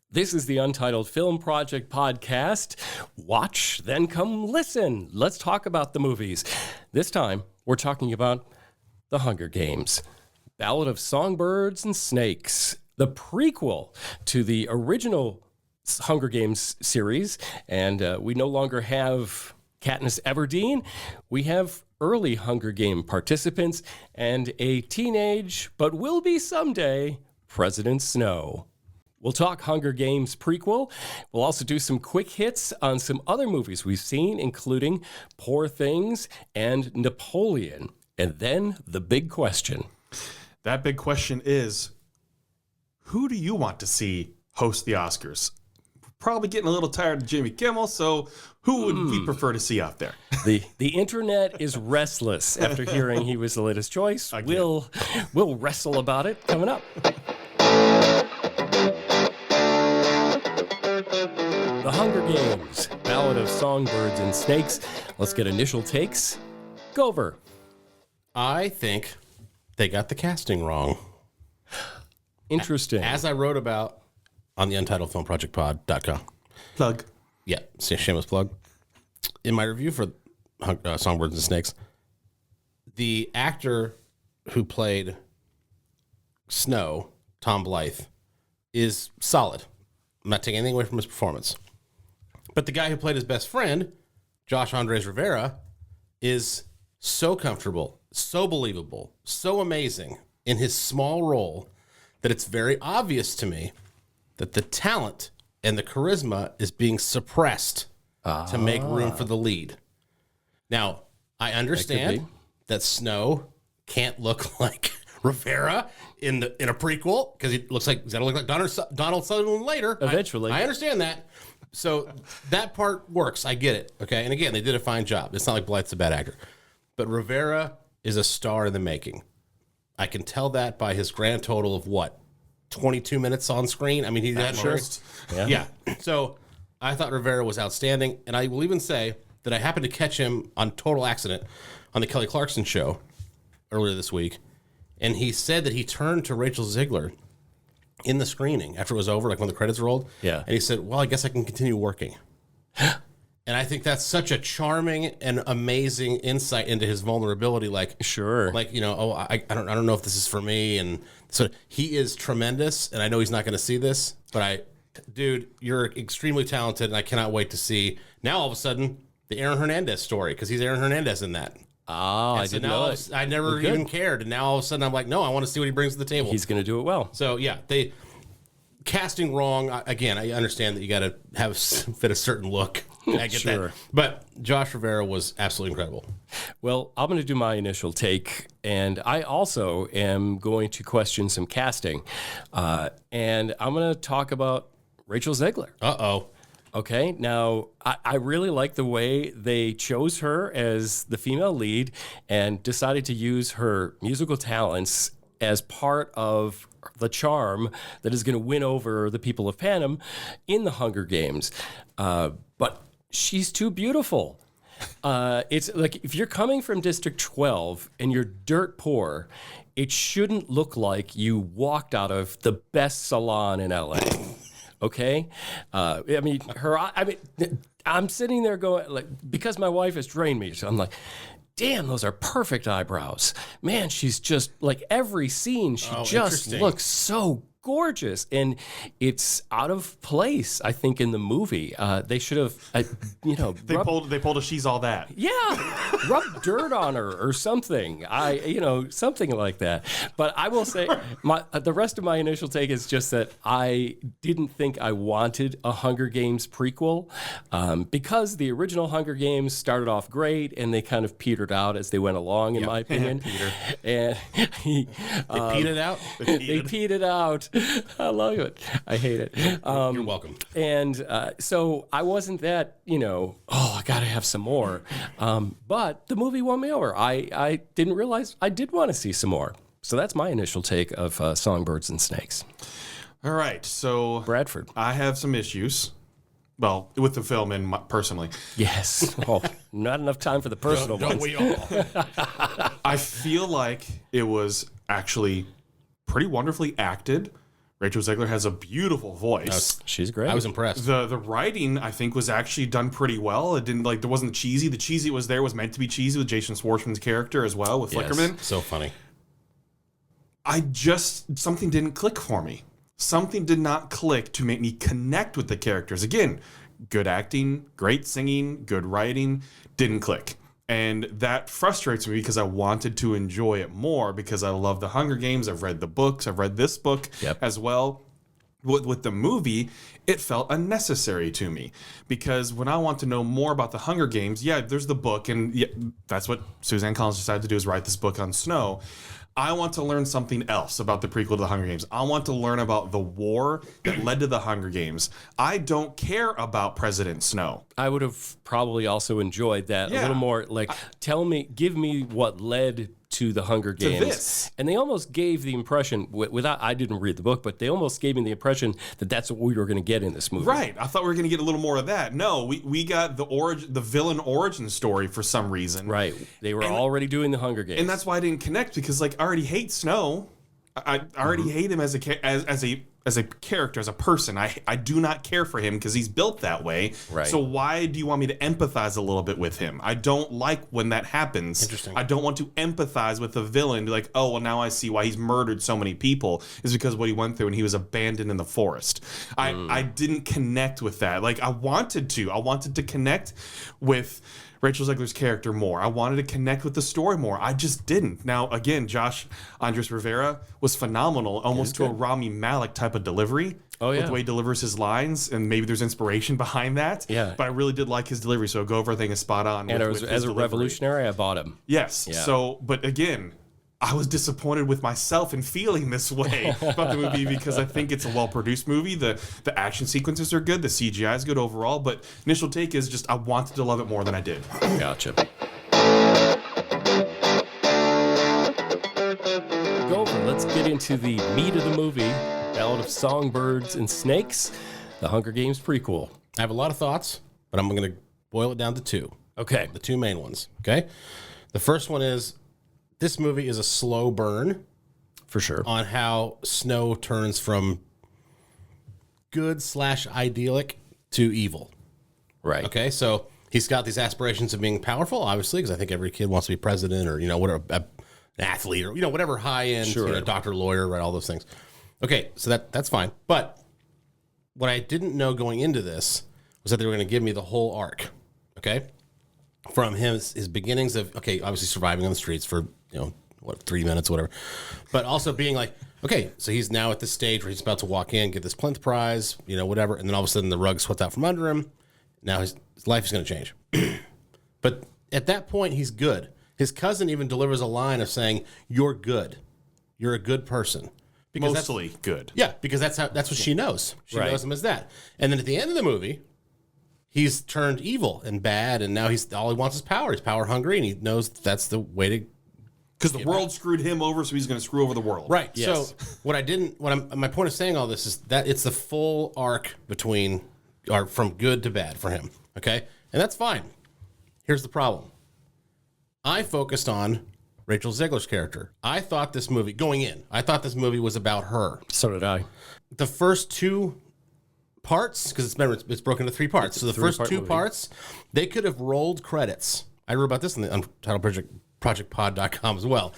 This is the Untitled Film Project Podcast. Watch, then come listen. Let's talk about the movies. This time, we're talking about The Hunger Games, Ballad of Songbirds and Snakes, the prequel to the original Hunger Games series. And we no longer have Katniss Everdeen. We have early Hunger Game participants and a teenage, but will be someday, President Snow. We'll talk Hunger Games prequel. We'll also do some quick hits on some other movies we've seen, including Poor Things and Napoleon. And then the big question. That big question is, who do you want to see host the Oscars? Probably getting a little tired of Jimmy Kimmel, so who would we prefer to see out there? The internet is restless after hearing he was the latest choice. We'll wrestle about it coming up. The Hunger Games, Ballad of Songbirds and Snakes. Let's get initial takes. Gover. I think they got the casting wrong. Interesting. As I wrote about on the Untitled Film Project Pod.com. Plug. Yeah, shameless plug. In my review for Songbirds and Snakes, the actor who played Snow, Tom Blyth, is solid. I'm not taking anything away from his performance. But the guy who played his best friend, Josh Andrés Rivera, is so comfortable, so believable, so amazing in his small role that it's very obvious to me that the talent and the charisma is being suppressed to make room for the lead. Now, I understand that Snow can't look like Rivera in a prequel because he looks like he's got to look like Donald Sutherland later. Eventually. I understand that. So that part works. I get it. Okay. And again, they did a fine job. It's not like Blythe's a bad actor. But Rivera is a star in the making. I can tell that by his grand total of 22 minutes on screen. I mean, he had most. Yeah. So I thought Rivera was outstanding. And I will even say that I happened to catch him on total accident on the Kelly Clarkson show earlier this week. And he said that he turned to Rachel Zegler in the screening after it was over, like when the credits rolled. Yeah. And he said, well, I guess I can continue working. And I think that's such a charming and amazing insight into his vulnerability. Like, sure. Like, you know, I don't know if this is for me. And so he is tremendous. And I know he's not going to see this, but dude, you're extremely talented. And I cannot wait to see now all of a sudden the Aaron Hernandez story, because he's Aaron Hernandez in that. Oh, I didn't know it. I never even cared. And now all of a sudden I'm like, no, I want to see what he brings to the table. He's going to do it well. So, yeah, they casting wrong. Again, I understand that you got to fit a certain look. I get that. But Josh Rivera was absolutely incredible. Well, I'm going to do my initial take, and I also am going to question some casting. And I'm going to talk about Rachel Zegler. Uh-oh. Okay, now I really like the way they chose her as the female lead and decided to use her musical talents as part of the charm that is going to win over the people of Panem in the Hunger Games. But she's too beautiful. It's like if you're coming from District 12 and you're dirt poor, it shouldn't look like you walked out of the best salon in LA. Okay, I'm sitting there going, like, because my wife has trained me, so I'm like, damn, those are perfect eyebrows. Man, she's just like every scene, she just looks so gorgeous, and it's out of place, I think, in the movie. They should have, they pulled a she's all that. Yeah, rub dirt on her or something. Something like that. But I will say, the rest of my initial take is just that I didn't think I wanted a Hunger Games prequel because the original Hunger Games started off great and they kind of petered out as they went along, in my opinion. Peter. And they petered out. They petered out. I love it. I hate it. You're welcome. And so I wasn't that, I got to have some more. But the movie won me over. I didn't realize I did want to see some more. So that's my initial take of Songbirds and Snakes. All right. So Bradford. I have some issues. Well, with the film and personally. Yes. Oh, not enough time for the personal ones. Don't we all? I feel like it was actually pretty wonderfully acted Rachel Zegler has a beautiful voice. She's great. I was impressed. The writing, I think, was actually done pretty well. It didn't there wasn't cheesy. The cheesy was there was meant to be cheesy with Jason Schwartzman's character as well with Flickerman. So funny. Something didn't click for me. Something did not click to make me connect with the characters. Again, good acting, great singing, good writing, didn't click. And that frustrates me because I wanted to enjoy it more because I love the Hunger Games. I've read the books. I've read this book as well. With the movie, it felt unnecessary to me because when I want to know more about the Hunger Games, there's the book, and that's what Suzanne Collins decided to do is write this book on Snow. I want to learn something else about the prequel to the Hunger Games. I want to learn about the war that led to the Hunger Games. I don't care about President Snow. I would have probably also enjoyed that a little more. Like, give me what led to the Hunger Games. This. And they almost gave the impression, without, I didn't read the book, but they almost gave me the impression that that's what we were going to get in this movie. Right. I thought we were going to get a little more of that. No, we got the villain origin story for some reason. Right. They were already doing the Hunger Games. And that's why I didn't connect because I already hate Snow. I already hate him as a character, as a person. I do not care for him because he's built that way. Right. So why do you want me to empathize a little bit with him? I don't like when that happens. Interesting. I don't want to empathize with the villain. Be like, oh, well, now I see why he's murdered so many people is because of what he went through and he was abandoned in the forest. I didn't connect with that. Like, I wanted to connect with Rachel Zegler's character more. I wanted to connect with the story more. I just didn't. Now, again, Josh Andrés Rivera was phenomenal, almost to a Rami Malek type of delivery. Oh, yeah. With the way he delivers his lines, and maybe there's inspiration behind that. Yeah. But I really did like his delivery, so Go Everything is spot on. And with his as a delivery. revolutionary, I bought him. Yes. Yeah. So, but again, I was disappointed with myself in feeling this way about the movie because I think it's a well-produced movie. The action sequences are good. The CGI is good overall. But initial take is just I wanted to love it more than I did. Gotcha. Over. Let's get into the meat of the movie, Ballad of Songbirds and Snakes, the Hunger Games prequel. I have a lot of thoughts, but I'm going to boil it down to two. Okay. The two main ones. Okay. The first one is this movie is a slow burn For sure. on how Snow turns from good / idyllic to evil. Right. Okay. So he's got these aspirations of being powerful, obviously, because I think every kid wants to be president or, whatever, an athlete or, whatever high end, doctor, lawyer, right, all those things. Okay. So that's fine. But what I didn't know going into this was that they were going to give me the whole arc. Okay. From his beginnings of, obviously surviving on the streets for, 3 minutes, whatever. But also being like, okay, so he's now at this stage where he's about to walk in, get this Plinth prize, whatever. And then all of a sudden the rug swept out from under him. Now his life is going to change. But at that point, he's good. His cousin even delivers a line of saying, "You're good. You're a good person." Because Mostly good. Yeah, because that's what she knows. She knows him as that. And then at the end of the movie, he's turned evil and bad, and now all he wants is power. He's power hungry, and he knows that's the way to. Because the world screwed him over, so he's going to screw over the world. Right. Yes. So my point of saying all this is that it's the full arc from good to bad for him. Okay, and that's fine. Here's the problem. I focused on Rachel Zegler's character. I thought this movie was about her. So did I. The first two parts, because it's broken into 3 parts. So the first 2 parts, they could have rolled credits. I wrote about this in the Untitled Project Pod.com as well.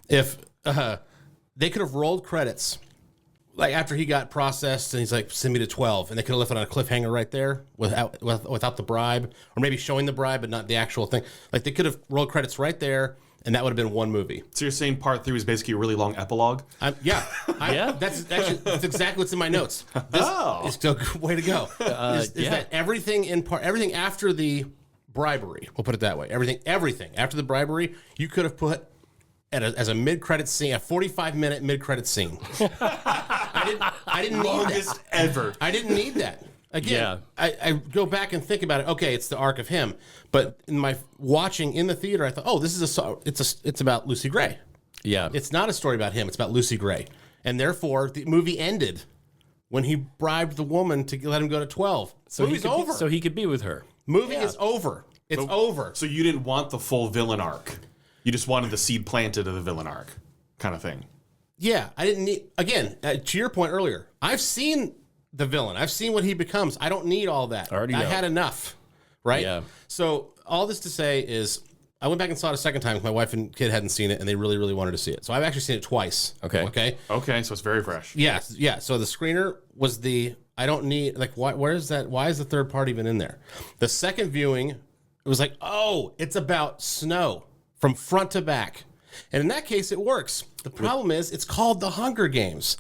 If they could have rolled credits, like after he got processed and he's like, send me to 12, and they could have left it on a cliffhanger right there without the bribe, or maybe showing the bribe but not the actual thing. Like they could have rolled credits right there, and that would have been one movie. So you're saying part 3 was basically a really long epilogue? Yeah. Yeah. That's exactly what's in my notes. This is still a good way to go. Is that everything after the bribery, we'll put it that way, everything after the bribery, you could have put as a mid-credit scene, a 45-minute mid-credit scene. I didn't need Longest that. ever. I didn't need that. Again, I go back and think about it. Okay, it's the arc of him, but in my watching in the theater, I thought, it's about Lucy Gray. Yeah. It's not a story about him. It's about Lucy Gray, and therefore the movie ended when he bribed the woman to let him go to 12. So Movie's over. So he could be with her. Movie is over. It's over. So you didn't want the full villain arc. You just wanted the seed planted of the villain arc kind of thing. Yeah, I didn't need, again, to your point earlier, I've seen the villain. I've seen what he becomes. I don't need all that. Already know. I had enough, right? Yeah. So all this to say is I went back and saw it a second time because my wife and kid hadn't seen it, and they really, really wanted to see it. So I've actually seen it twice. Okay. Okay, so it's very fresh. Yes, yeah. So the screener was I don't need, like, where is that? Why is the third part even in there? The second viewing, it was like, oh, it's about Snow from front to back. And in that case, it works. The problem is it's called The Hunger Games.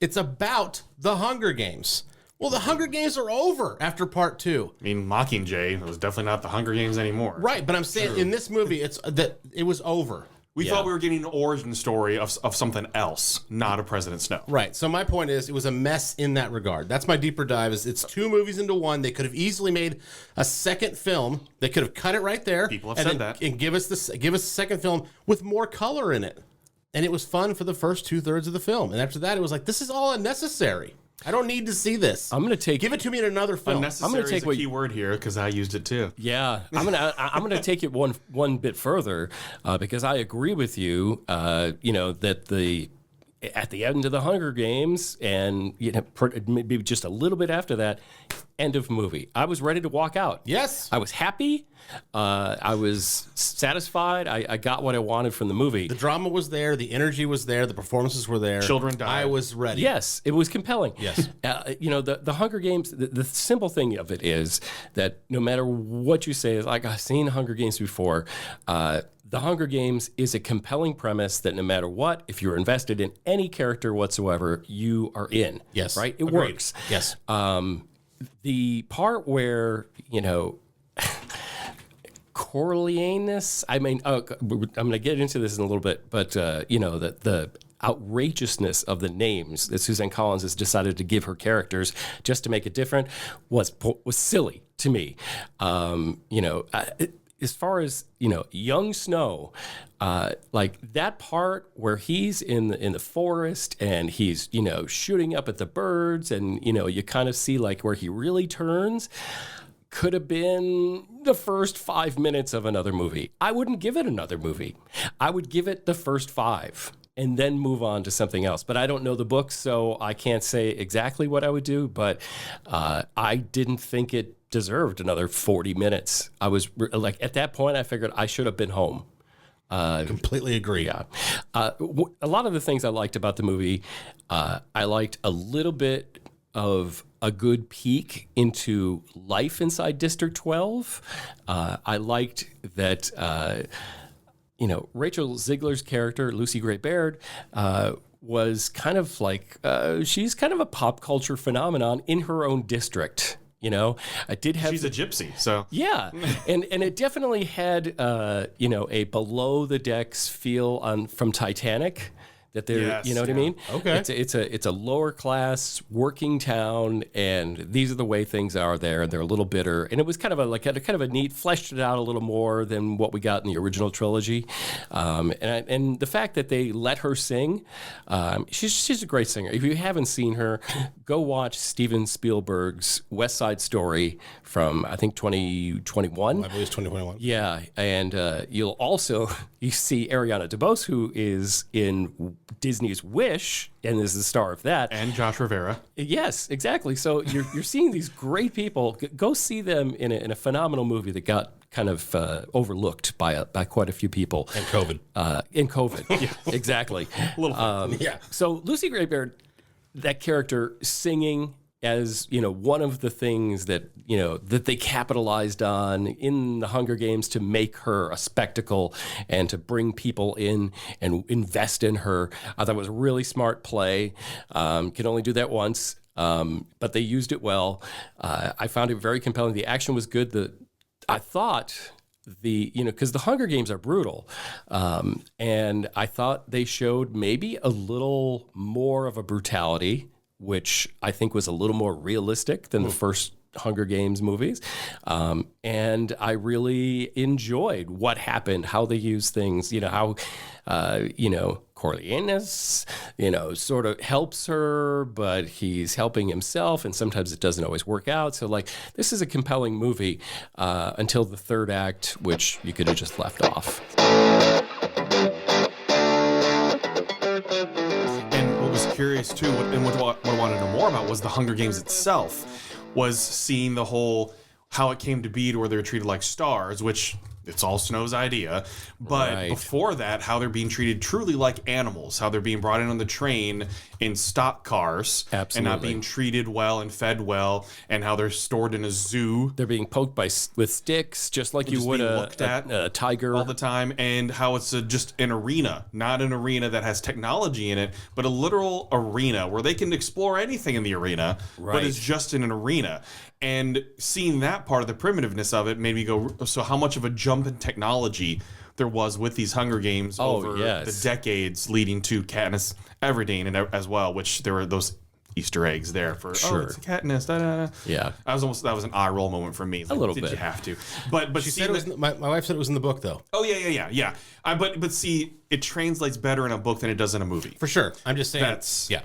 It's about The Hunger Games. Well, The Hunger Games are over after part 2. I mean, Mockingjay was definitely not the Hunger Games anymore. Right, but I'm saying in this movie, it was over. We thought we were getting an origin story of something else, not a President Snow. Right. So my point is, it was a mess in that regard. That's my deeper dive. It's 2 movies into one. They could have easily made a second film. They could have cut it right there. People have said that. And give us a second film with more color in it. And it was fun for the first 2/3 of the film. And after that, it was like, this is all unnecessary. I don't need to see this. Give it to me in another film. Unnecessary I'm gonna take is a key word here because I used it too. Yeah, I'm gonna take it one bit further because I agree with you. That at the end of the Hunger Games, and maybe just a little bit after that, end of movie. I was ready to walk out. Yes, I was happy. I was satisfied. I got what I wanted from the movie. The drama was there. The energy was there. The performances were there. Children died. I was ready. Yes, it was compelling. Yes. The Hunger Games, the simple thing of it is that no matter what you say, like I've seen Hunger Games before, the Hunger Games is a compelling premise that no matter what, if you're invested in any character whatsoever, you are in. Yes. Right? It Agreed. works. Yes. The part where, Coriolanus, I'm going to get into this in a little bit, but, the outrageousness of the names that Suzanne Collins has decided to give her characters just to make it different was silly to me. As far as, young Snow, like that part where he's in the forest and he's, shooting up at the birds and, you kind of see like where he really turns could have been the first 5 minutes of another movie. I wouldn't give it another movie. I would give it the first 5 and then move on to something else. But I don't know the book, so I can't say exactly what I would do, but I didn't think it deserved another 40 minutes. I was like, at that point, I figured I should have been home. Completely agree. Yeah. A lot of the things I liked about the movie, I liked a little bit of a good peek into life inside District 12. I liked that, Rachel Zegler's character, Lucy Gray Baird, was kind of like, she's kind of a pop culture phenomenon in her own district. I did have. She's a gypsy, so. Yeah. and it definitely had, a below the decks feel from Titanic. That they're, Yes, you know what I mean? Okay. It's a lower class working town, and these are the way things are there, and they're a little bitter. And it was kind of a neat, fleshed it out a little more than what we got in the original trilogy. And the fact that they let her sing, she's a great singer. If you haven't seen her, go watch Steven Spielberg's West Side Story from I think 2021. I believe it's 2021. Yeah, and you see Ariana DeBose, who is in Disney's Wish and is the star of that. And Josh Rivera. Yes, exactly. So you're seeing these great people. Go see them in a phenomenal movie that got kind of overlooked by quite a few people. And COVID. In COVID, yeah, exactly. A little Yeah. So Lucy Gray Baird, that character singing as one of the things that that they capitalized on in the Hunger Games to make her a spectacle and to bring people in and invest in her. I thought it was a really smart play. Can only do that once, but they used it well. I found it very compelling. The action was good. I thought because the Hunger Games are brutal, and I thought they showed maybe a little more of a brutality, which I think was a little more realistic than the first Hunger Games movies. And I really enjoyed what happened, how they used things, how, Coriolanus, sort of helps her, but he's helping himself, and sometimes it doesn't always work out. So, this is a compelling movie until the third act, which you could have just left off. curious too, and what I wanted to know more about was the Hunger Games itself, was seeing the whole, how it came to be to where they're treated like stars, which it's all Snow's idea. But before that, how they're being treated truly like animals, how they're being brought in on the train in stock cars and not being treated well and fed well, and how they're stored in a zoo. They're being poked with sticks, just like you would a tiger all the time, and how it's just an arena, not an arena that has technology in it, but a literal arena where they can explore anything in the arena, but it's just in an arena. And seeing that part of the primitiveness of it made me go, so how much of a jump in technology there was with these Hunger Games over the decades leading to Katniss Everdeen and as well, which there were those Easter eggs there for it's a Katniss. Yeah, that was an eye roll moment for me. It's like, a little bit. Did you have to? But she said it was, my wife said it was in the book though. Oh yeah. But see, it translates better in a book than it does in a movie. For sure. I'm just saying. That's the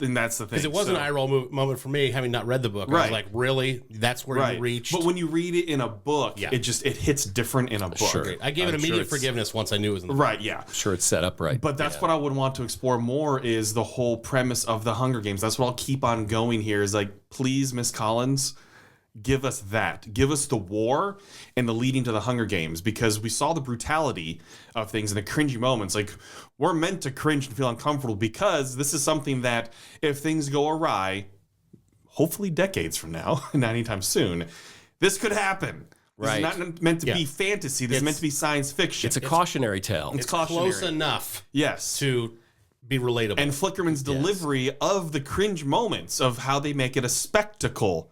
thing. Because it was an eye roll moment for me, having not read the book. I was like, really? That's where you reached? But when you read it in a book, it hits different in a book. Sure. I gave it immediate forgiveness once I knew it was in the book. Right, yeah. Sure, it's set up right. But that's what I would want to explore more, is the whole premise of the Hunger Games. That's what I'll keep on going here, is like, please, Miss Collins, give us that. Give us the war and the leading to the Hunger Games, because we saw the brutality of things and the cringy moments. Like, we're meant to cringe and feel uncomfortable because this is something that, if things go awry, hopefully decades from now, not anytime soon, this could happen. This is not meant to be fantasy. This is meant to be science fiction. It's a cautionary tale. It's cautionary. Close enough. Yes. To be relatable. And Flickerman's delivery of the cringe moments, of how they make it a spectacle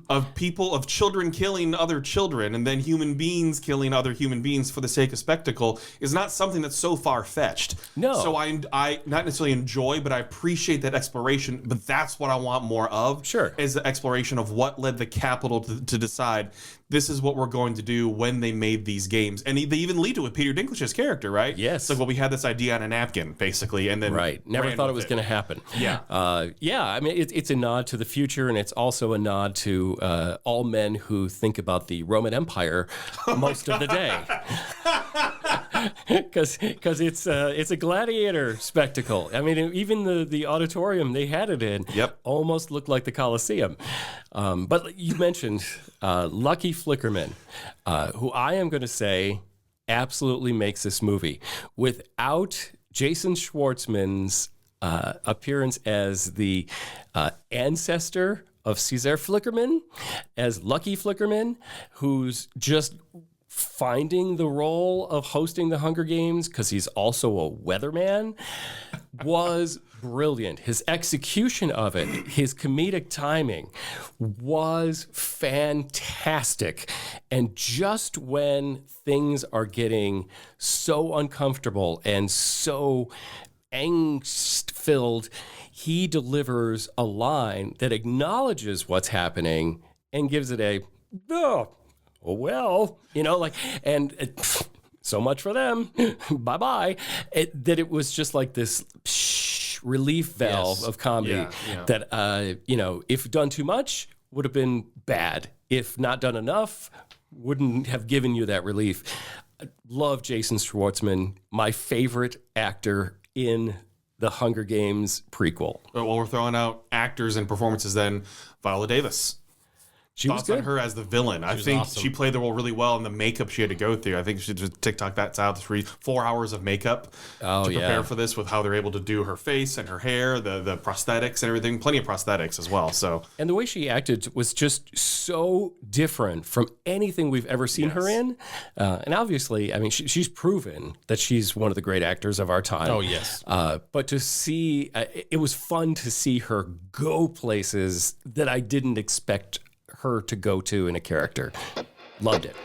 of children killing other children and then human beings killing other human beings for the sake of spectacle, is not something that's so far-fetched. No. So I not necessarily enjoy, but I appreciate that exploration. But that's what I want more of. Sure. Is the exploration of what led the Capitol to decide this is what we're going to do when they made these games. And they even lead to it with Peter Dinklage's character, right? Yes. It's like, well, we had this idea on a napkin, basically, and then never thought it was going to happen. Yeah. I mean, it's a nod to the future, and it's also a nod to all men who think about the Roman Empire most of the day. Because it's a gladiator spectacle. I mean, even the auditorium they had it in almost looked like the Colosseum. But you mentioned Lucky Flickerman, who I am going to say absolutely makes this movie. Without Jason Schwartzman's appearance as the ancestor of Caesar Flickerman, as Lucky Flickerman, who's just finding the role of hosting the Hunger Games because he's also a weatherman, was brilliant. His execution of it, his comedic timing was fantastic. And just when things are getting so uncomfortable and so angst-filled, he delivers a line that acknowledges what's happening and gives it a, oh well, and so much for them. Bye-bye. That it was just like this relief valve of comedy that, if done too much, would have been bad. If not done enough, wouldn't have given you that relief. I love Jason Schwartzman, my favorite actor in the Hunger Games prequel. Well, we're throwing out actors and performances then. Viola Davis. She was good. On her as the villain. I think she played the role really well, and the makeup she had to go through. I think she just TikTok that's out 4 hours of makeup to prepare for this, with how they're able to do her face and her hair, the prosthetics and everything. Plenty of prosthetics as well. So, and the way she acted was just so different from anything we've ever seen her in. And obviously, I mean, she's proven that she's one of the great actors of our time. Oh yes. But to see, it was fun to see her go places that I didn't expect her to go to in a character. Loved it.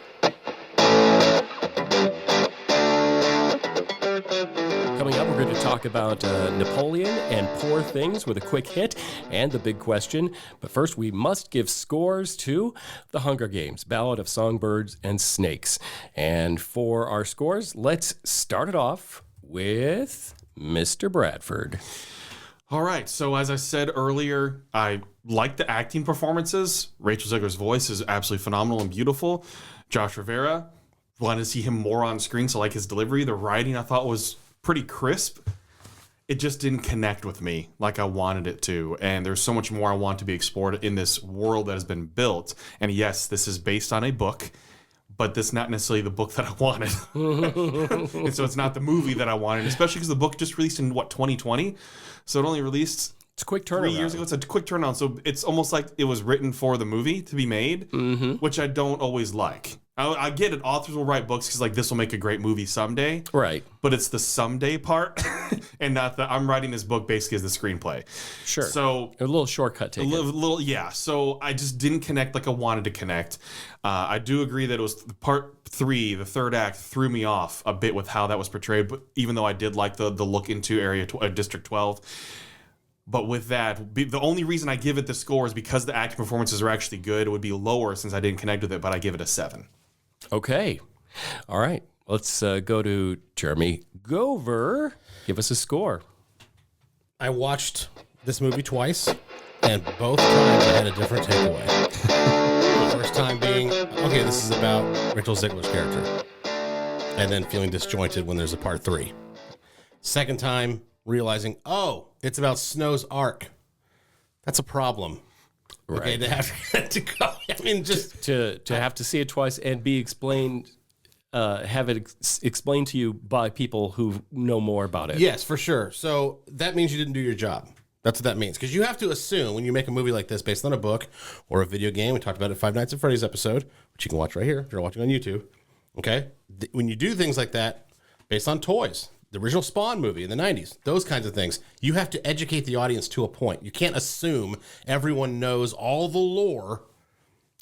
Coming up, we're going to talk about Napoleon and Poor Things with a quick hit and the big question. But first, we must give scores to The Hunger Games, Ballad of Songbirds and Snakes. And for our scores, let's start it off with Mr. Bradford. all right. So as I said earlier, I like the acting performances. Rachel Zegler's voice is absolutely phenomenal and beautiful. Josh Rivera, wanted to see him more on screen, so I like his delivery. The writing I thought was pretty crisp. it just didn't connect with me like I wanted it to. And there's so much more I want to be explored in this world that has been built. And yes, this is based on a book, but that's not necessarily the book that I wanted. And so it's not the movie that I wanted, especially because the book just released in, 2020? So it only released... It's a quick turnaround. 3 years ago. It's a quick turnaround. So it's almost like it was written for the movie to be made, which I don't always like. I get it. Authors will write books because, like, this will make a great movie someday. Right. But it's the someday part and not the I'm writing this book basically as the screenplay. Sure. So a little shortcut taken. Yeah. So I just didn't connect like I wanted to connect. I do agree that it was part 3, the third act, threw me off a bit with how that was portrayed. But even though I did like the look into District 12. But with that, the only reason I give it the score is because the acting performances are actually good. It would be lower since I didn't connect with it, but I give it a 7. Okay. All right. Let's go to Jeremy Gover. Give us a score. I watched this movie twice, and both times I had a different takeaway. The first time being, okay, this is about Rachel Zegler's character, and then feeling disjointed when there's a part 3. Second time, realizing, oh, it's about Snow's arc. That's a problem. Right. Okay, to have to go. I mean, just to have to see it twice and be explained, have it explained to you by people who know more about it. Yes, for sure. So that means you didn't do your job. That's what that means. Because you have to assume when you make a movie like this based on a book or a video game, we talked about it Five Nights at Freddy's episode, which you can watch right here if you're watching on YouTube. Okay? When you do things like that based on toys, the original Spawn movie in the 90s, those kinds of things, you have to educate the audience to a point. You can't assume everyone knows all the lore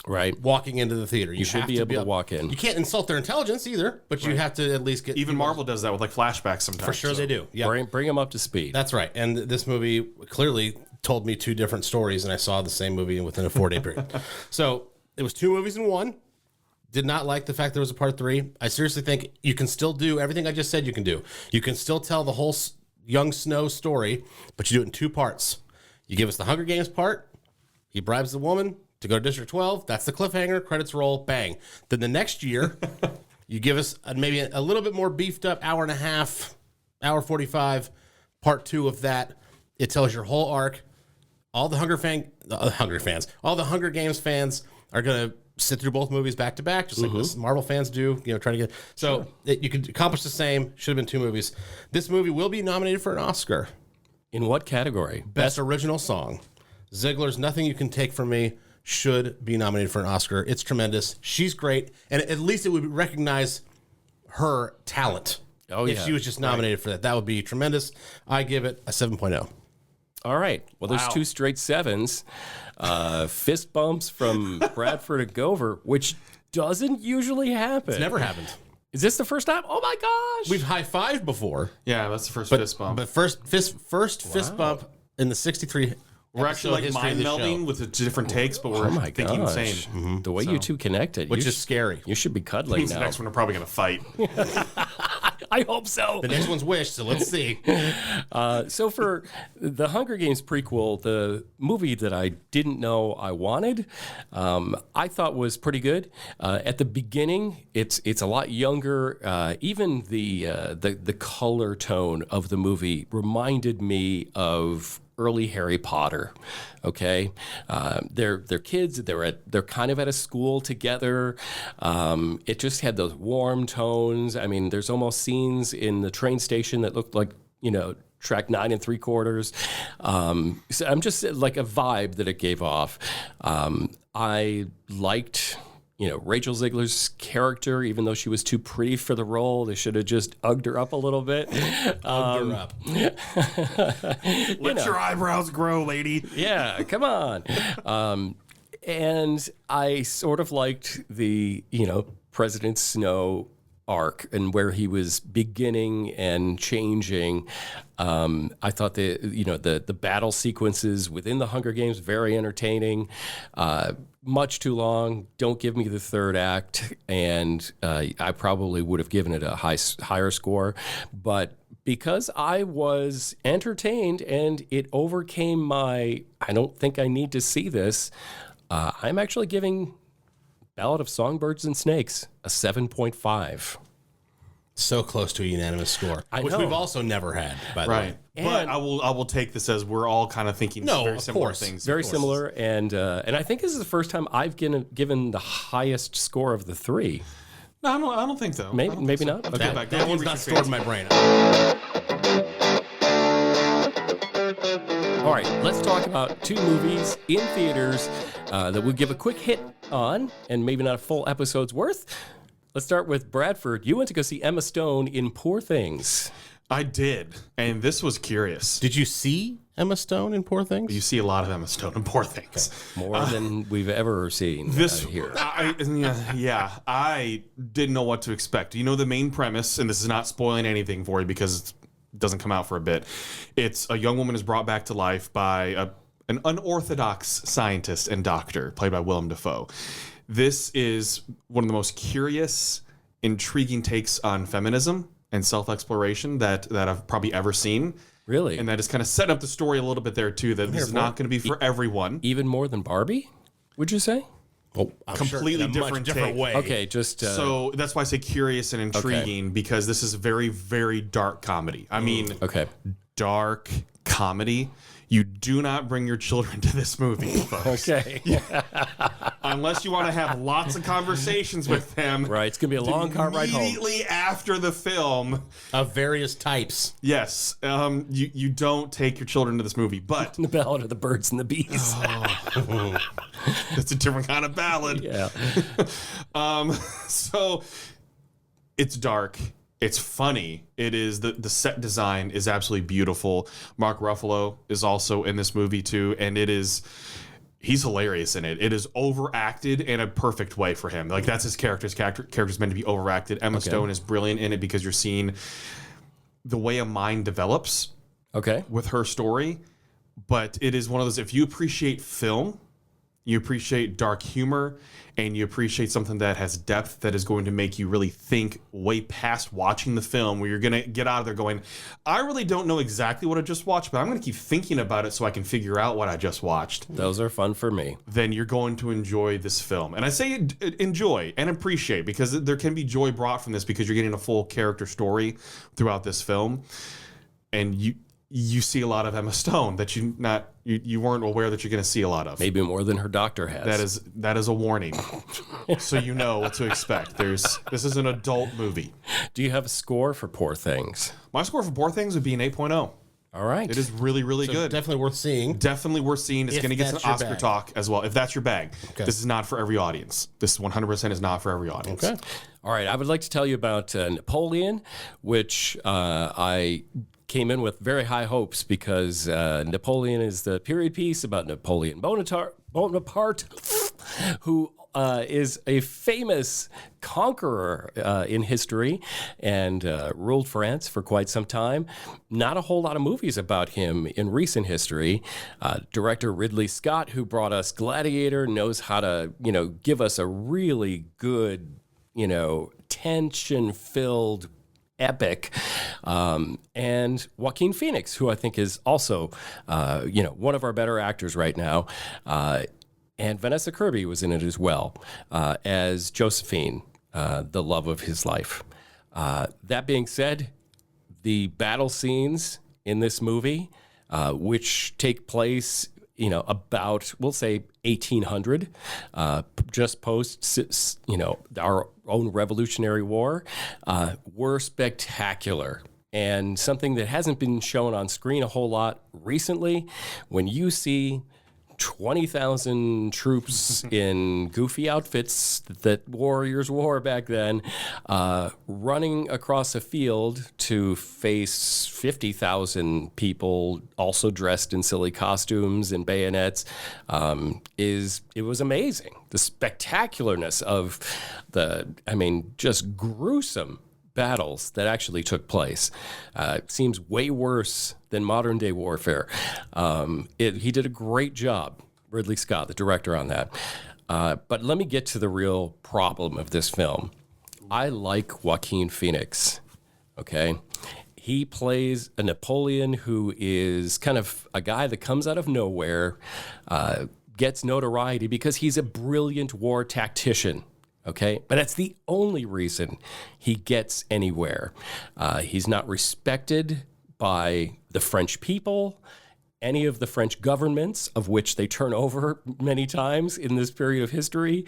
right walking into the theater. You should be able to walk in. You can't insult their intelligence either, but you have to at least get... Even Marvel does that with like flashbacks sometimes. For sure they do. Yeah, bring them up to speed. that's right. And this movie clearly told me 2 different stories, and I saw the same movie within a 4-day period. So it was 2 movies in one. Did not like the fact there was a part 3. I seriously think you can still do everything I just said you can do. You can still tell the whole young Snow story, but you do it in 2 parts. You give us the Hunger Games part. He bribes the woman to go to District 12. That's the cliffhanger. Credits roll. Bang. Then the next year, you give us maybe a little bit more beefed up hour and a half, hour 45, part 2 of that. It tells your whole arc. All the Hunger Games fans are going to sit through both movies back to back, just like this Marvel fans do, trying to get... So you could accomplish the same. Should have been 2 movies. This movie will be nominated for an Oscar. In what category? Best Original Song. Zegler's Nothing You Can Take From Me should be nominated for an Oscar. It's tremendous. She's great. And at least it would recognize her talent. Oh, if she was just nominated for that. That would be tremendous. I give it a 7.0. All right. Well, there's 2 straight 7s. Fist bumps from Bradford and Gover, which doesn't usually happen. It's never happened. Is this the first time? Oh my gosh! We've high-fived before. Yeah, that's the first fist bump. But first fist bump in the 63. We're actually like mind melding with the different takes, but we're thinking the same. Mm-hmm. The way you two connected, which is scary. You should be cuddling now. The next one are probably going to fight. I hope so. The next one's Wish, so let's see. So for the Hunger Games prequel, the movie that I didn't know I wanted, I thought was pretty good. At the beginning, it's a lot younger. Even the color tone of the movie reminded me of early Harry Potter. Okay, they're kids. They're kind of at a school together. It just had those warm tones. I mean, there's almost scenes in the train station that looked like track 9 3/4. So I'm just like a vibe that it gave off. I liked. Rachel Zegler's character, even though she was too pretty for the role, they should have just ugged her up a little bit. Ugged her up. Let your eyebrows grow, lady. Yeah, come on. And I sort of liked the, President Snow arc and where he was beginning and changing. I thought the battle sequences within the Hunger Games very entertaining. Much too long. Don't give me the third act, and I probably would have given it a higher score, but because I was entertained and it overcame my I don't think I need to see this, I'm actually giving Ballad of Songbirds and Snakes a 7.5. So close to a unanimous score, which know. we've also never had, by the way. Right. But I will take this as we're all kind of thinking very similar things. Very similar, and I think this is the first time I've given the highest score of the three. No, I don't think so. Maybe not. Okay. That one's not stored in my brain. All right, let's talk about two movies in theaters that we'll give a quick hit on, and maybe not a full episode's worth. Let's start with Bradford. You went to go see Emma Stone in Poor Things. I did, and this was curious. Did you see Emma Stone in Poor Things? You see a lot of Emma Stone in Poor Things. More than we've ever seen here. I didn't know what to expect. You know the main premise, and this is not spoiling anything for you because it doesn't come out for a bit. It's a young woman is brought back to life by an unorthodox scientist and doctor, played by Willem Dafoe. This is one of the most curious, intriguing takes on feminism and self-exploration that I've probably ever seen. Really? And that is kind of set up the story a little bit there, too, that this is not going to be for everyone. Even more than Barbie, would you say? Oh, I'm completely sure in a much different way. Okay, just... so that's why I say curious and intriguing, because this is a very, very dark comedy. I mean, dark comedy. You do not bring your children to this movie, folks. Okay. Unless you want to have lots of conversations with them. Right, it's going to be a long car ride home. Immediately after the film. Of various types. Yes. You don't take your children to this movie, but... The Ballad of the Birds and the Bees. That's a different kind of ballad. Yeah. So it's dark. It's funny. It is the set design is absolutely beautiful. Mark Ruffalo is also in this movie too, and he's hilarious in it. It is overacted in a perfect way for him. Like that's his character. His character's meant to be overacted. Emma Stone is brilliant in it because you're seeing the way a mind develops. With her story, but it is one of those. If you appreciate film, you appreciate dark humor, and you appreciate something that has depth that is going to make you really think way past watching the film, where you're going to get out of there going, I really don't know exactly what I just watched, but I'm going to keep thinking about it so I can figure out what I just watched. Those are fun for me. Then you're going to enjoy this film. And I say enjoy and appreciate, because there can be joy brought from this because you're getting a full character story throughout this film. And you see a lot of Emma Stone that you weren't aware that you're going to see a lot of. Maybe more than her doctor has. That is a warning, so you know what to expect. This is an adult movie. Do you have a score for Poor Things? My score for Poor Things would be an 8.0. All right. It is really, really good. Definitely worth seeing. Definitely worth seeing. It's going to get some Oscar talk as well, if that's your bag. Okay. This is not for every audience. This 100% is not for every audience. Okay. All right. I would like to tell you about Napoleon, which I came in with very high hopes because Napoleon is the period piece about Napoleon Bonaparte, who is a famous conqueror in history and ruled France for quite some time. Not a whole lot of movies about him in recent history. Director Ridley Scott, who brought us Gladiator, knows how to, give us a really good, tension-filled epic, and Joaquin Phoenix, who I think is also, one of our better actors right now, and Vanessa Kirby was in it as well, as Josephine, the love of his life. That being said, the battle scenes in this movie, which take place, about, we'll say 1800, just post, our own Revolutionary War, were spectacular. And something that hasn't been shown on screen a whole lot recently, when you see 20,000 troops in goofy outfits that warriors wore back then, running across a field to face 50,000 people also dressed in silly costumes and bayonets, it was amazing. The spectacularness of just gruesome battles that actually took place. Seems way worse than modern day warfare. He did a great job, Ridley Scott, the director, on that. But let me get to the real problem of this film. I like Joaquin Phoenix, okay? He plays a Napoleon who is kind of a guy that comes out of nowhere, gets notoriety because he's a brilliant war tactician. Okay, but that's the only reason he gets anywhere. He's not respected by the French people, any of the French governments, of which they turn over many times in this period of history,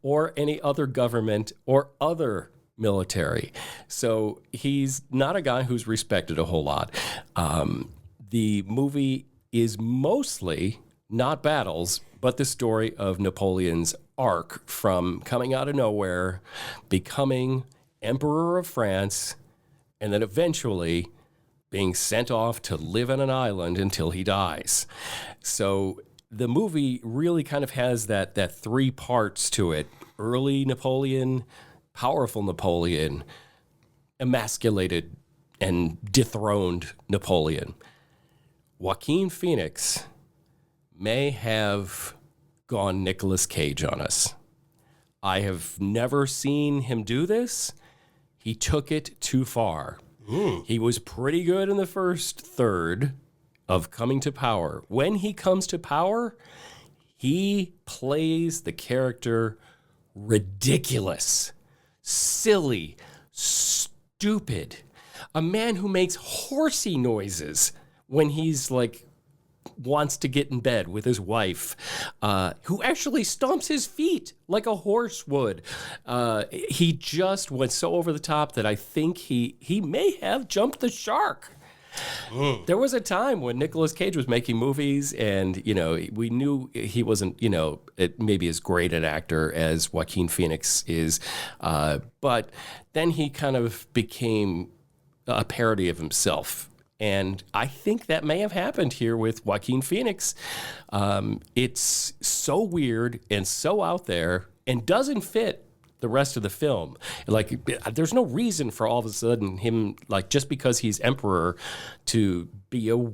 or any other government or other military. So he's not a guy who's respected a whole lot. The movie is mostly not battles, but the story of Napoleon's arc from coming out of nowhere, becoming Emperor of France, and then eventually being sent off to live on an island until he dies. So the movie really kind of has that three parts to it: early Napoleon, powerful Napoleon, emasculated and dethroned Napoleon. Joaquin Phoenix may have gone Nicolas Cage on us. I have never seen him do this. He took it too far. He was pretty good in the first third of coming to power. When he comes to power, he plays the character ridiculous, silly, stupid. A man who makes horsey noises when he's like wants to get in bed with his wife, who actually stomps his feet like a horse would. He just went so over the top that I think he may have jumped the shark. There was a time when Nicolas Cage was making movies, and we knew he wasn't maybe as great an actor as Joaquin Phoenix is, but then he kind of became a parody of himself. And I think that may have happened here with Joaquin Phoenix. It's so weird and so out there and doesn't fit the rest of the film. Like, there's no reason for all of a sudden him, like, just because he's emperor, to be a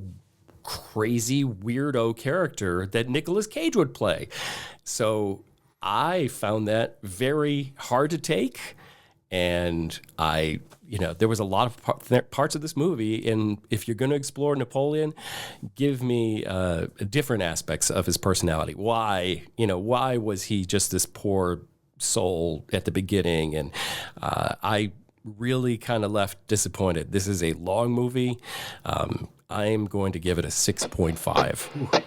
crazy weirdo character that Nicolas Cage would play. So I found that very hard to take. And there was a lot of parts of this movie, and if you're going to explore Napoleon, give me different aspects of his personality. Why was he just this poor soul at the beginning? And I really kind of left disappointed. This is a long movie. I'm going to give it a 6.5.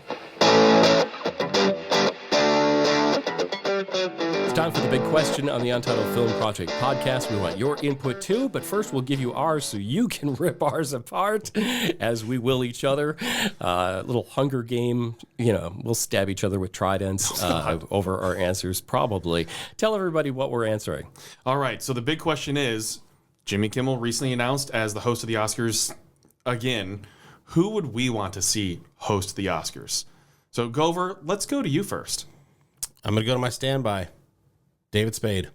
Time for the big question on the Untitled Film Project Podcast. We want your input too, but first we'll give you ours so you can rip ours apart, as we will each other. Little Hunger Game, we'll stab each other with tridents over our answers, probably. Tell everybody what we're answering. All right, so the big question is, Jimmy Kimmel recently announced as the host of the Oscars again. Who would we want to see host the Oscars? So, Gover, let's go to you first. I'm going to go to my standby. David Spade.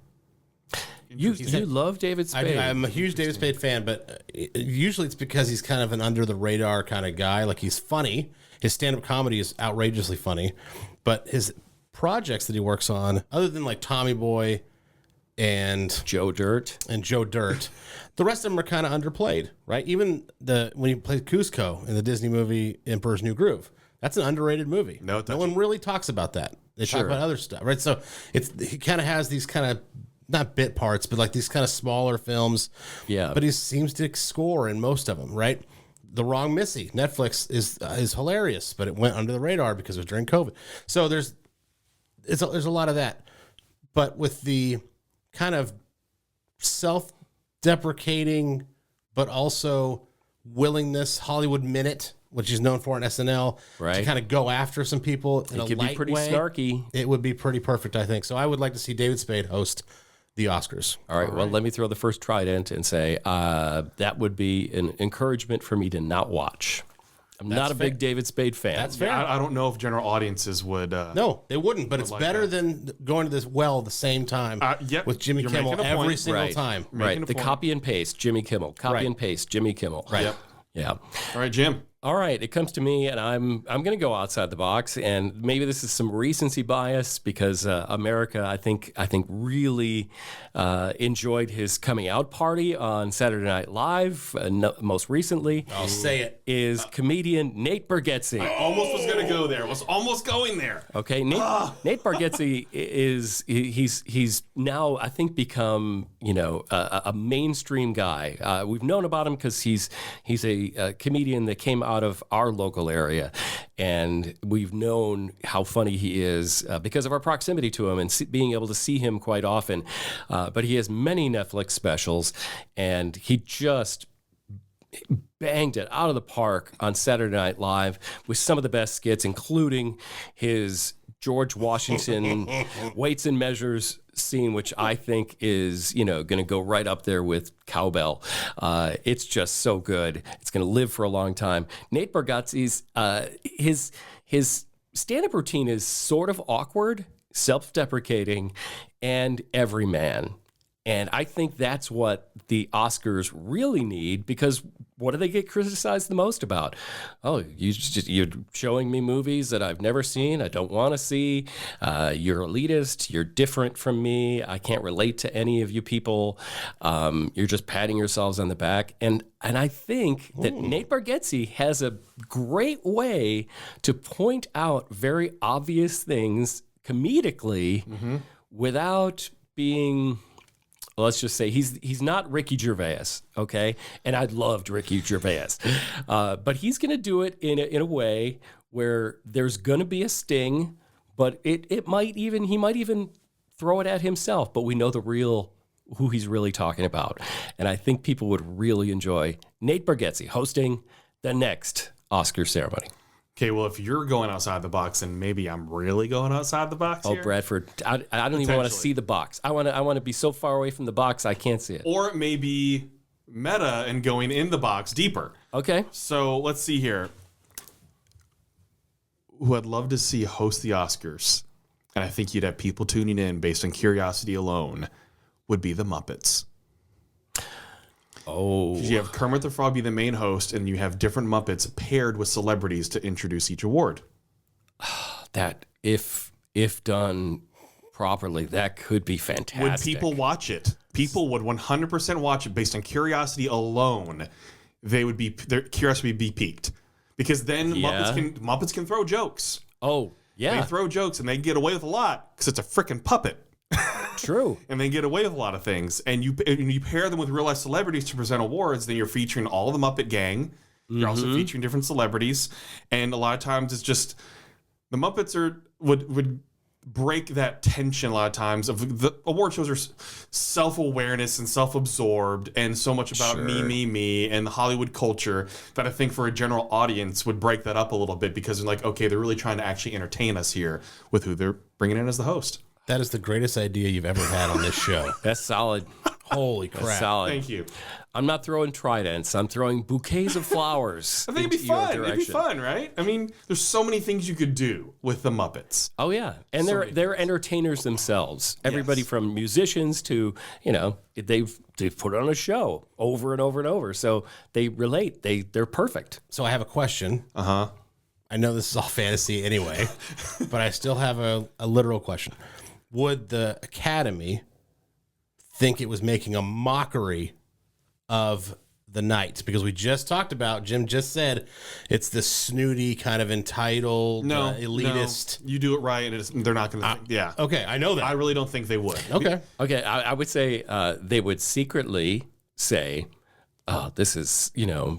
You love David Spade. I'm a huge David Spade fan, but usually it's because he's kind of an under-the-radar kind of guy. Like, he's funny. His stand-up comedy is outrageously funny. But his projects that he works on, other than like Tommy Boy and Joe Dirt, the rest of them are kind of underplayed, right? Even when he played Cusco in the Disney movie Emperor's New Groove, that's an underrated movie. No one really talks about that. They talk about other stuff, right? So he kind of has these kind of, not bit parts, but like these kind of smaller films. Yeah. But he seems to score in most of them, right? The Wrong Missy, Netflix is hilarious, but it went under the radar because it was during COVID. So there's a lot of that. But with the kind of self-deprecating, but also willingness, Hollywood Minute, which he's known for in SNL, to kind of go after some people in a light way. It could be pretty snarky. It would be pretty perfect, I think. So I would like to see David Spade host the Oscars. All right. Well, let me throw the first trident and say that would be an encouragement for me to not watch. I'm not a big David Spade fan. That's fair. I don't know if general audiences would. No, they wouldn't. But it's better than going to this the same time with Jimmy Kimmel every single time. Right. The copy and paste Jimmy Kimmel. Copy and paste Jimmy Kimmel. Right. Yep. Yeah. All right, Jim. All right, it comes to me, and I'm going to go outside the box, and maybe this is some recency bias because America, I think really enjoyed his coming out party on Saturday Night Live. Most recently, I'll say it is comedian Nate Bargatze. I almost was going to go there. Was almost going there. Okay, Nate Bargatze he's now I think become a mainstream guy. We've known about him because he's a comedian that came out of our local area, and we've known how funny he is because of our proximity to him and being able to see him quite often. But he has many Netflix specials, and he just banged it out of the park on Saturday Night Live with some of the best skits, including his George Washington weights and measures scene, which I think is, going to go right up there with Cowbell. It's just so good. It's going to live for a long time. Nate Bargatze's, his stand-up routine is sort of awkward, self-deprecating, and everyman. And I think that's what the Oscars really need, because what do they get criticized the most about? Oh, you're showing me movies that I've never seen, I don't want to see. You're elitist. You're different from me. I can't relate to any of you people. You're just patting yourselves on the back. And I think that Nate Bargatze has a great way to point out very obvious things comedically without being... Let's just say he's not Ricky Gervais, okay? And I loved Ricky Gervais. But he's going to do it in a way where there's going to be a sting, but he might even throw it at himself, but we know who he's really talking about. And I think people would really enjoy Nate Bargatze hosting the next Oscar ceremony. Okay, well, if you're going outside the box, then maybe I'm really going outside the box here. Oh, Bradford, I don't even want to see the box. I want to be so far away from the box I can't see it. Or it may be meta and going in the box deeper. Okay. So let's see here. Who I'd love to see host the Oscars, and I think you'd have people tuning in based on curiosity alone, would be the Muppets. Oh. You have Kermit the Frog be the main host, and you have different Muppets paired with celebrities to introduce each award. That, if done properly, that could be fantastic. Would people watch it? People would 100% watch it based on curiosity alone. Their curiosity would be piqued. Because then Muppets can throw jokes. Oh, yeah. They throw jokes, and they get away with a lot because it's a freaking puppet. True. And they get away with a lot of things. And you pair them with real life celebrities to present awards, then you're featuring all the Muppet gang. You're also featuring different celebrities. And a lot of times it's just the Muppets would break that tension a lot of times of the award shows are self-awareness and self-absorbed and so much about me and the Hollywood culture that I think for a general audience would break that up a little bit because they're like, okay, they're really trying to actually entertain us here with who they're bringing in as the host. That is the greatest idea you've ever had on this show. That's solid. Holy crap. That's solid. Thank you. I'm not throwing tridents. I'm throwing bouquets of flowers. I think it'd be fun. It'd be fun, right? I mean, there's so many things you could do with the Muppets. Oh, yeah. And they're entertainers themselves. Everybody from musicians to, they've put on a show over and over and over. So they relate. They're perfect. So I have a question. Uh-huh. I know this is all fantasy anyway, but I still have a literal question. Would the Academy think it was making a mockery of the Knights? Because we just talked about, Jim just said, it's this snooty kind of entitled, elitist. No, you do it right, and they're not going to. Yeah. Okay, I know that. I really don't think they would. Okay. I would say they would secretly say, "Oh, this is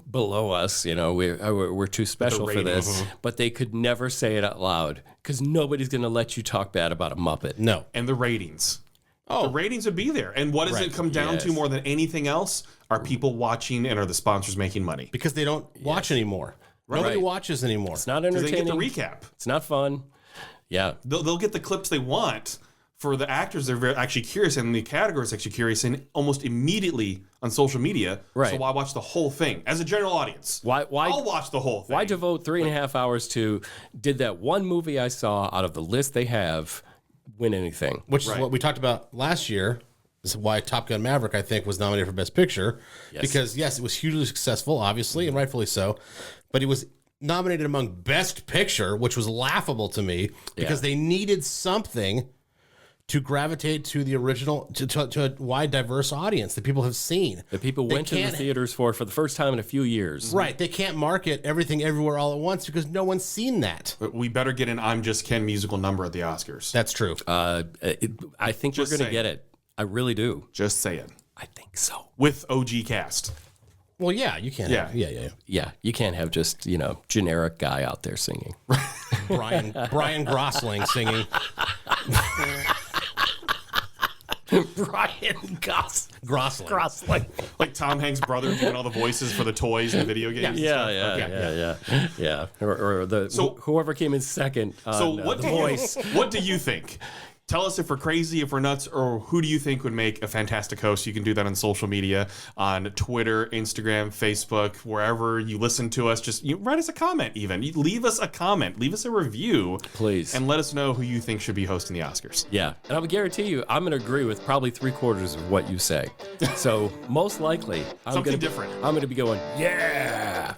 below us. We're too special for this." But they could never say it out loud because nobody's going to let you talk bad about a Muppet. No. And the ratings. The ratings would be there. And what does it come down to more than anything else? Are people watching and are the sponsors making money? Because they don't watch anymore. Nobody watches anymore. It's not entertaining. They get the recap. It's not fun. Yeah. They'll get the clips they want. For the actors, they're very actually curious, and the category is actually curious, and almost immediately on social media. Right. So why watch the whole thing as a general audience? Why I'll watch the whole thing. Why devote 3.5 hours to did that one movie I saw out of the list they have win anything? Which is what we talked about last year This is why Top Gun Maverick, I think, was nominated for Best Picture. Yes. Because, yes, it was hugely successful, obviously, and rightfully so. But it was nominated among Best Picture, which was laughable to me because they needed something to gravitate to the original, to a wide, diverse audience that people have seen. That people went to the theaters for the first time in a few years. Right. They can't market everything everywhere all at once because no one's seen that. But we better get an I'm Just Ken musical number at the Oscars. That's true. I think we're going to get it. I really do. Just say it. I think so. With OG cast. Well, yeah, you can't. Yeah. Yeah, you can't have just, generic guy out there singing. Brian Gosling singing. Brian Gosling. Like Tom Hanks' brother doing all the voices for the toys and video games. Yeah. Or whoever came in second on what The Voice. What do you think? Tell us if we're crazy, if we're nuts, or who do you think would make a fantastic host? You can do that on social media, on Twitter, Instagram, Facebook, wherever you listen to us. Just write us a comment even. Leave us a comment. Leave us a review. Please. And let us know who you think should be hosting the Oscars. Yeah. And I would guarantee you, I'm going to agree with probably 3/4 of what you say. So most likely, I'm going to be going, yeah.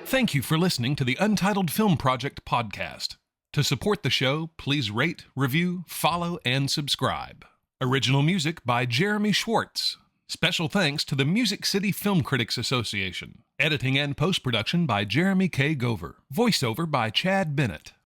Thank you for listening to the Untitled Film Project Podcast. To support the show, please rate, review, follow, and subscribe. Original music by Jeremy Schwartz. Special thanks to the Music City Film Critics Association. Editing and post-production by Jeremy K. Gover. Voiceover by Chad Bennett.